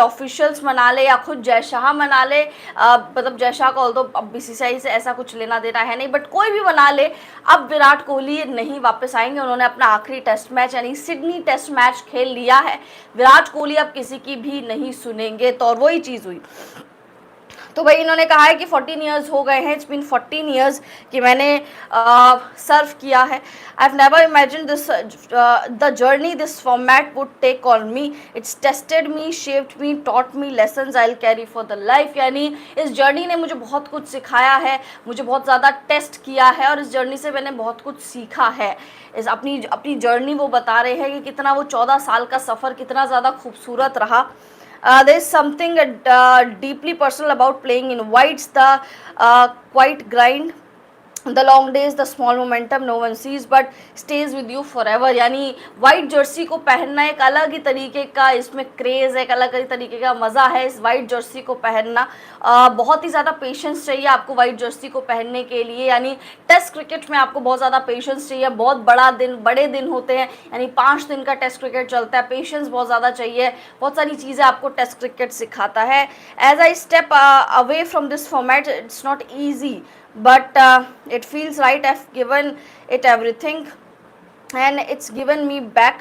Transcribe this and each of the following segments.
Officials मना ले या खुद जय शाह मना ले, मतलब जय शाह का तो अब बीसीसीआई से ऐसा कुछ लेना देना है नहीं, बट कोई भी मना ले, अब विराट कोहली नहीं वापस आएंगे। उन्होंने अपना आखिरी टेस्ट मैच यानी सिडनी टेस्ट मैच खेल लिया है। विराट कोहली अब किसी की भी नहीं सुनेंगे। तो और वही चीज़ हुई। तो भाई इन्होंने कहा है कि 14 ईयर्स हो गए हैं, इट्स बीन 14 ईयर्स कि मैंने सर्व किया है। I have never imagine this the journey this format would take on me. It's tested me, shaped me, taught me lessons I will carry for the life. यानी इस journey ने मुझे बहुत कुछ सिखाया है, मुझे बहुत ज़्यादा टेस्ट किया है और इस जर्नी से मैंने बहुत कुछ सीखा है। इस अपनी जर्नी वो बता रहे हैं कि कितना वो 14 साल का सफ़र कितना ज़्यादा खूबसूरत रहा। There is something deeply personal about playing in whites, the quiet grind, the long days, the small momentum no one sees but stays with you forever। यानी वाइट जर्सी को पहनना एक अलग ही तरीके का इसमें क्रेज़ है, एक अलग ही तरीके का मज़ा है इस वाइट जर्सी को पहनना। बहुत ही ज़्यादा पेशेंस चाहिए आपको वाइट जर्सी को पहनने के लिए। यानी टेस्ट क्रिकेट में आपको बहुत ज़्यादा पेशेंस चाहिए। बहुत बड़े दिन होते हैं, यानी 5 दिन का टेस्ट क्रिकेट चलता है। पेशेंस बहुत ज़्यादा चाहिए, बहुत सारी चीज़ें आपको टेस्ट क्रिकेट सिखाता है। As I step away from this format it's not easy but it feels right। I've given it everything and it's given me back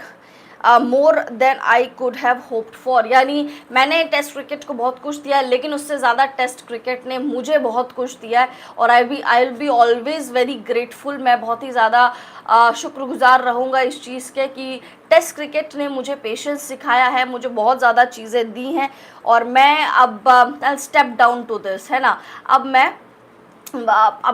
more than I could have hoped for। यानी मैंने test cricket को बहुत कुछ दिया है, लेकिन उससे ज़्यादा टेस्ट क्रिकेट ने मुझे बहुत कुछ दिया है और I will be always very grateful. मैं बहुत ही ज़्यादा शुक्रगुजार रहूँगा इस चीज़ के कि टेस्ट क्रिकेट ने मुझे पेशेंस सिखाया है, मुझे बहुत ज़्यादा चीज़ें दी हैं और मैं अब स्टेप डाउन टू दिस, है ना। अब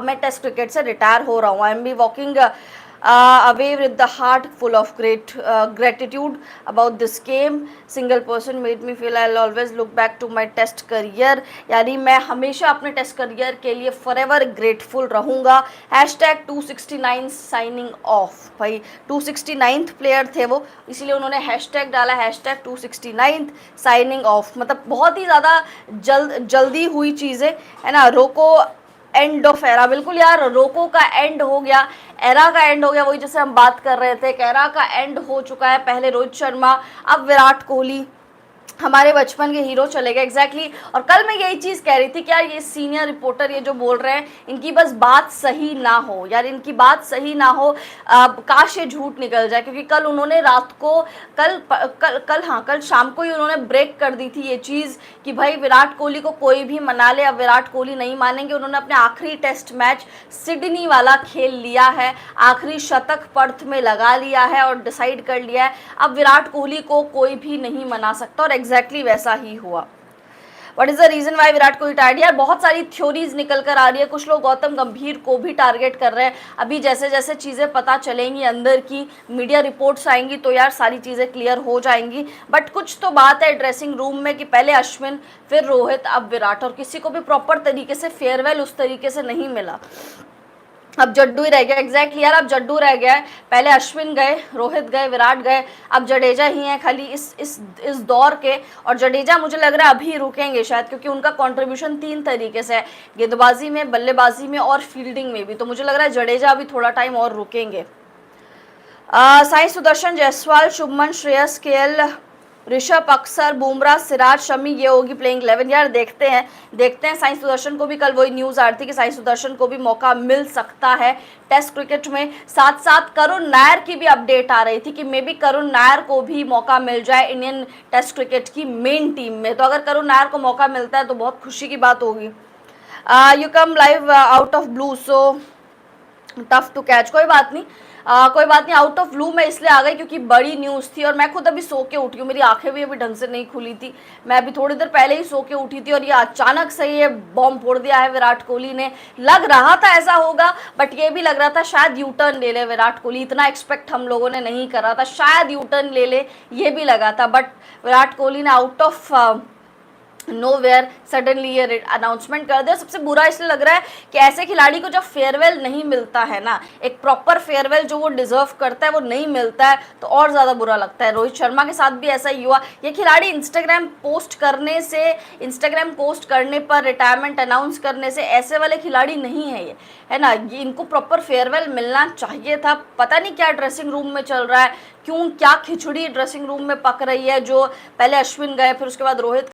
मैं टेस्ट क्रिकेट से रिटायर हो रहा हूँ। I am be walking away with the heart full of gratitude about this game. Single person made me feel I will always look back to my test career. यानी मैं हमेशा अपने test career के लिए forever grateful रहूँगा। #269 signing off. भाई 269th player थे वो, इसीलिए उन्होंने हैशटैग डाला #269 साइनिंग ऑफ। मतलब बहुत ही ज़्यादा जल्दी हुई चीज़ें, है ना। रोको एंड ऑफ एरा, बिल्कुल यार, रोको का एंड हो गया, एरा का एंड हो गया। वही जैसे हम बात कर रहे थे, एरा का एंड हो चुका है। पहले रोहित शर्मा, अब विराट कोहली, हमारे बचपन के हीरो चले गए। एग्जैक्टली। और कल मैं यही चीज़ कह रही थी कि यार ये सीनियर रिपोर्टर ये जो बोल रहे हैं, इनकी बस बात सही ना हो यार, इनकी बात सही ना हो। काश ये झूठ निकल जाए, क्योंकि कल उन्होंने रात को कल शाम को ही उन्होंने ब्रेक कर दी थी ये चीज़ कि भाई विराट कोहली को कोई भी मना ले, अब विराट कोहली नहीं मानेंगे। उन्होंने अपने आखिरी टेस्ट मैच सिडनी वाला खेल लिया है, आखिरी शतक पर्थ में लगा लिया है और डिसाइड कर लिया है अब विराट कोहली को कोई भी नहीं मना सकता। और एग्जैक्टली वैसा ही हुआ। What is the reason why Virat Kohli tired? यार बहुत सारी थ्योरीज निकल कर आ रही है। कुछ लोग गौतम गंभीर को भी टारगेट कर रहे हैं। अभी जैसे जैसे चीज़ें पता चलेंगी, अंदर की मीडिया रिपोर्ट्स आएंगी, तो यार सारी चीज़ें क्लियर हो जाएंगी। बट कुछ तो बात है ड्रेसिंग रूम में कि पहले अश्विन, फिर रोहित, अब विराट, और किसी को भी प्रॉपर तरीके से फेयरवेल उस तरीके से नहीं मिला। अब जड्डू ही रह गया। एग्जैक्टली यार, अब जड्डू रह गया है। पहले अश्विन गए, रोहित गए, विराट गए, अब जडेजा ही हैं खाली इस दौर के। और जडेजा मुझे लग रहा है अभी रुकेंगे शायद, क्योंकि उनका कंट्रीब्यूशन 3 तरीके से है, गेंदबाजी में, बल्लेबाजी में और फील्डिंग में भी। तो मुझे लग रहा है जडेजा अभी थोड़ा टाइम और रुकेंगे। साई सुदर्शन, जायसवाल, शुभमन, श्रेयस, केएल, ऋषभ, अक्षर, बुमराह, सिराज, शमी, ये होगी प्लेइंग 11। यार देखते हैं साई सुदर्शन को भी, कल वही न्यूज़ आ रही थी कि साई सुदर्शन को भी मौका मिल सकता है टेस्ट क्रिकेट में। साथ साथ करुण नायर की भी अपडेट आ रही थी कि मे बी करुण नायर को भी मौका मिल जाए इंडियन टेस्ट क्रिकेट की मेन टीम में। तो अगर करुण नायर को मौका मिलता है तो बहुत खुशी की बात होगी। You come live out of blue, so tough to catch. कोई बात नहीं, आउट ऑफ ब्लू में इसलिए आ गई क्योंकि बड़ी न्यूज़ थी और मैं खुद अभी सो के उठी हूँ। मेरी आंखें भी अभी ढंग से नहीं खुली थी, मैं अभी थोड़ी देर पहले ही सो के उठी थी और ये अचानक से ये बॉम्ब फोड़ दिया है विराट कोहली ने। लग रहा था ऐसा होगा, बट ये भी लग रहा था शायद यू टर्न ले ले विराट कोहली। इतना एक्सपेक्ट हम लोगों ने नहीं करा था, शायद यू टर्न ले ले, ये भी लगा था। बट विराट कोहली ने आउट ऑफ नोवेयर सडनली ये अनाउंसमेंट कर दिया। सबसे बुरा इसलिए लग रहा है कि ऐसे खिलाड़ी को जब फेयरवेल नहीं मिलता है ना, एक प्रॉपर फेयरवेल जो वो डिजर्व करता है वो नहीं मिलता है, तो और ज़्यादा बुरा लगता है। रोहित शर्मा के साथ भी ऐसा ही हुआ। ये खिलाड़ी इंस्टाग्राम पोस्ट करने पर, रिटायरमेंट अनाउंस करने से, ऐसे वाले खिलाड़ी नहीं है ये, है ना। ये इनको प्रॉपर फेयरवेल मिलना चाहिए था। पता नहीं क्या ड्रेसिंग रूम में चल रहा है, क्या खिचड़ी ड्रेसिंग रूम में पक रही है, जो पहले अश्विन गए, फिर उसके बाद रोहित